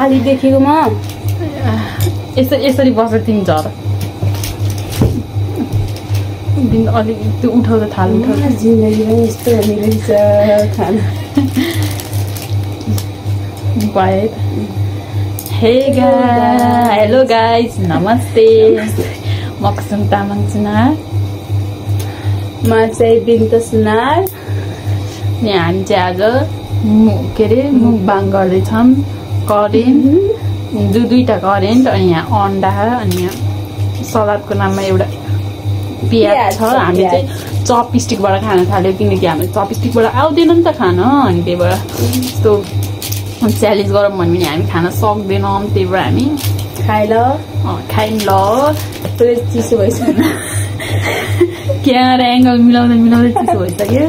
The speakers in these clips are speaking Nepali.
खाली देखेकोमा यसरी बसेर तिमी झर दिन अलि त्यो उठाउँदा थाल उठाउँदा जिन्दगीमा यस्तो हुने रहेछ खाना भयो। हेलो गाइज नमस्ते म कुसुम तामाङ सुनार म चाहिँ बिन्त सुनार। यहाँ हामी चाहिँ आज के अरे मुखबाङ गर्दैछौँ। करेन्ट दुईटा करेन्ट अनि यहाँ अन्डा अनि यहाँ सलादको नाममा एउटा प्याज छ। हामी चाहिँ चपस्टिकबाट खान थाल्यो किनकि हाम्रो चपस्टिकबाट आउँदैन नि त खान अनि त्यही भएर यस्तो च्यालेन्ज गरौँ भन्यो भने हामी खान सक्दैनौँ त्यही भएर हामी खाइम ल पुरै चिसो भइसक्यो क्यामेरा एङ्गल मिलाउँदै चिसो भइसक्यो।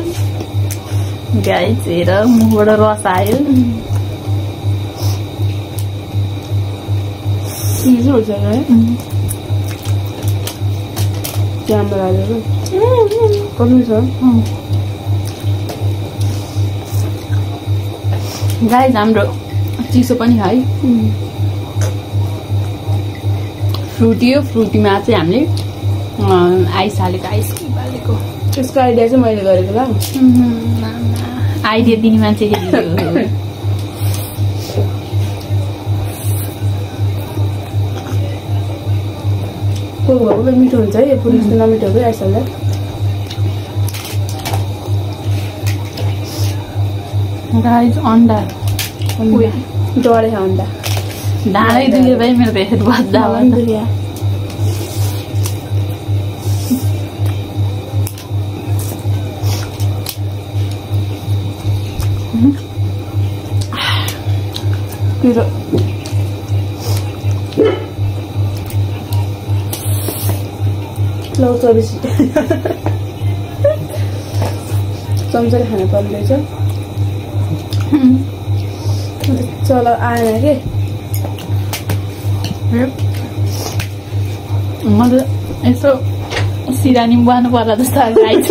गाइस हेर मुखबाट रस आयो चिसो भइसक्यो है क्यामेरा कति छ गाइस हाम्रो चिसो पनि है फ्रुटीमा चाहिँ हामीले आइस हालेको आइस हालेको त्यसको आइडिया चाहिँ मैले गरेको ल आइडिया दिने मान्छे भएको मिठो हुन्छ है यो पुरी जस्तो नमिठो हो आइस हाल्दा। गाइस अन्डा डढे अन्डा ढाडै दुख्यो भाइ मेरो पेट बज्दा चम्चाले खानु पर्दैछ चल आएन के म त यसो सिरानी बहाल्नु पर्ला जस्तो गाइस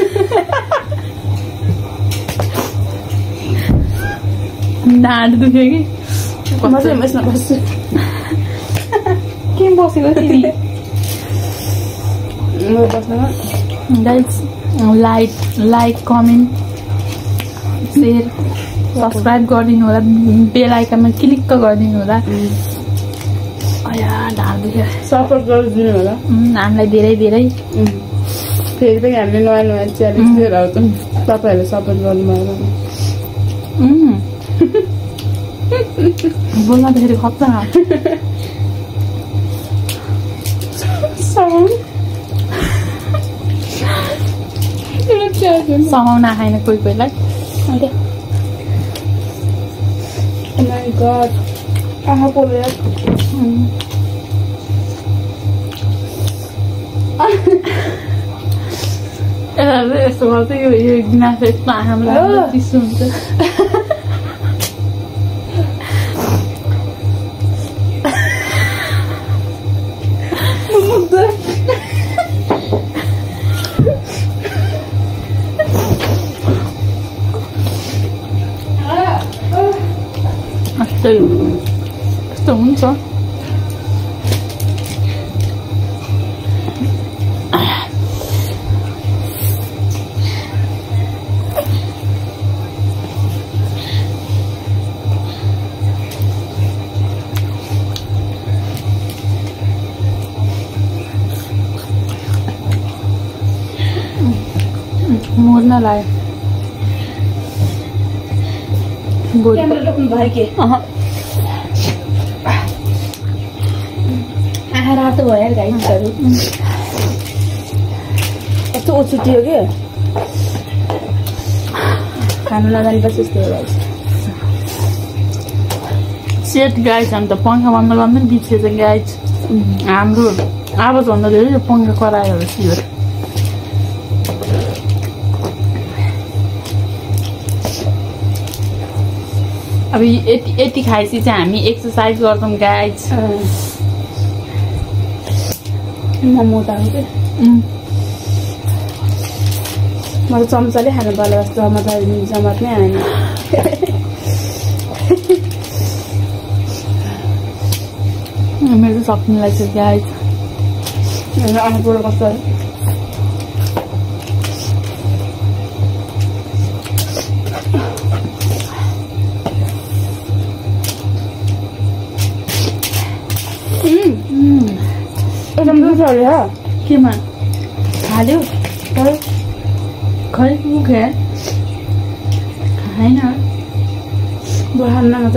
ढाड दुख्यो कि म चाहिँ यसमा बस्छु के बसेको तिमी म बस्नमा guys like comment share subscribe गरिदिनु होला बेल आइकनमा क्लिक गरिदिनु होला। ढाड दुख्यो सपोर्ट गरिदिनु होला हामीलाई धेरै फेरि पनि हामीले नयाँ च्यालेन्ज लिएर आउँछौँ तपाईँहरूले सपोर्ट गर्नु भएन बोल्दाखेरि खतरा समाउन खाएन कोही कोहीलाई My God, आहा पोल्यो यस्तो गर्छ यो गिलास यस्तो आँखामा चिसो हुन्छ यस्तो हुन्छ मर्न लाग्यो आहा रातो भयो गाइसहरू यस्तो ओछुट्यो के खानु नजानेपछि यस्तो हो गाइस सेट गाइस हामी त पङ्खा बन्द गर्दै बिर्सेछ गाइस हाम्रो आवाजभन्दा धेरै यो पङ्खा करायो सियो अब यति खाएपछि चाहिँ हामी एक्सर्साइज गर्छौँ गाइस म मोटा हो कि म त चम्चाले खानु पर्ला जस्तो जमात नै आएन मेरो सक्ने लाग्छ गाइस अनुपुर कस्तो एकदम दुःख हो केमा हाल्यो तर खै मुखे खाएन बहानमा त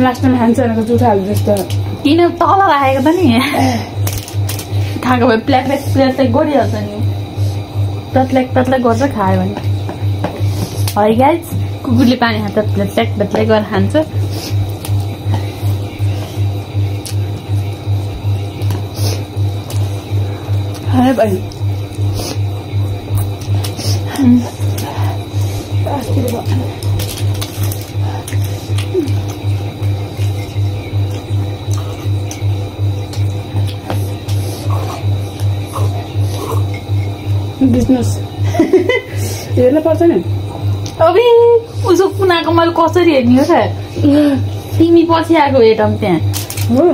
लास्टमा खान्छ भनेको जुठो हाल्नु जस्तो किन तल राखेको त नि खाएको भए प्ल्याक गरिहाल्छ नि प्यातल्याक गर्छ खायो भने है गाइस कुकुरले पानी खान्छ प्ल्याक गरेर खान्छ है भाइ बिजनेस हेर्न पर्छ नि अबे उसको कुनाको मैले कसरी हेर्ने हो त तिमी पछि आएको हेटम त्यहाँ हो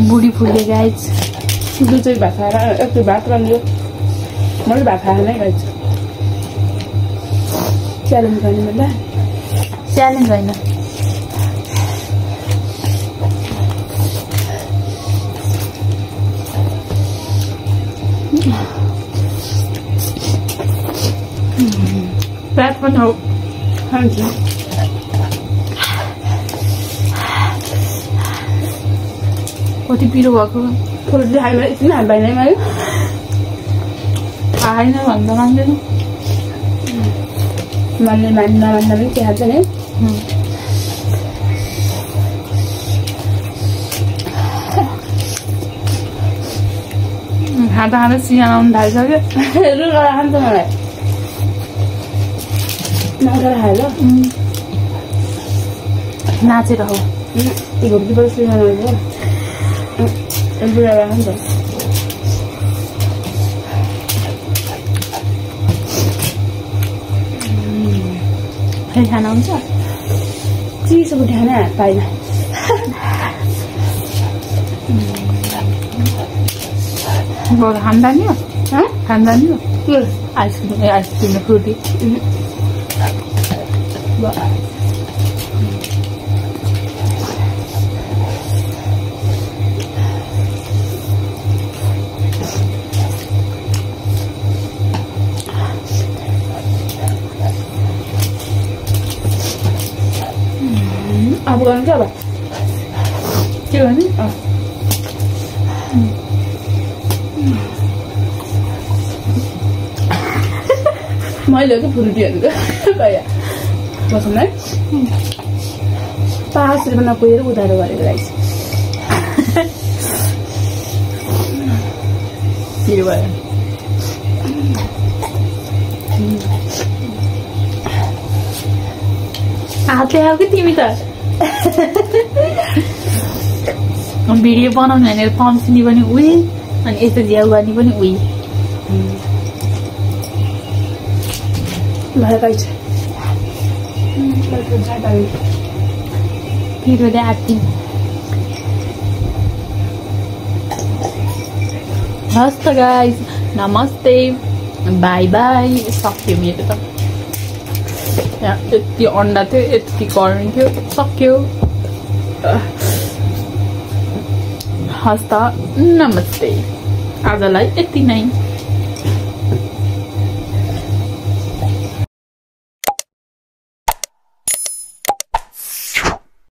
बुढी फुल्ले गाइस दुध चाहिँ भात खाएर यस्तो भात राख्यो मैले भात खाएर नै गाइस च्यालेन्ज गर्ने बेला च्यालेन्ज होइन भात पनि हो खान्छु कति पिरो भएको फुलले खाएन एकछिन हाल्दैन मैले खाएन भन्दा मान्दैन मान्ने नमान्दा पनि के खान्छ नि खाँदा सियान आउनु थालिसक्यो रुगा खान्छ मलाई नखाएर खायो ल नाचेर हो घुम्तीबाट सियान आउँछ बुढा खान्छ फेरि खाना हुन्छ चिसो बुटी खाने पाइन खाँदा नि हो खाँदा नि हो आइसक्रिम फ्रुटी अब गर्नु क्या अब के गर्ने मैले हो कि फ्रुटीहरू क्या बसौँ है 5 रुपियाँ नपुगेर उधारो गरेको रहेछ के भयो हातले आऊ कि तिमी त भिडियो बनाउनु भनेर पम्सिनी पनि उही अनि यस्तो झ्याउ गर्ने पनि उही भएकै छ पिरोले आत्ती हस् त गाइस नमस्ते बाई बाई सक्यो मेरो त यहाँ यति अन्डा थियो यति करेन्ट थियो सक्यो हस् त नमस्ते आजलाई यति नै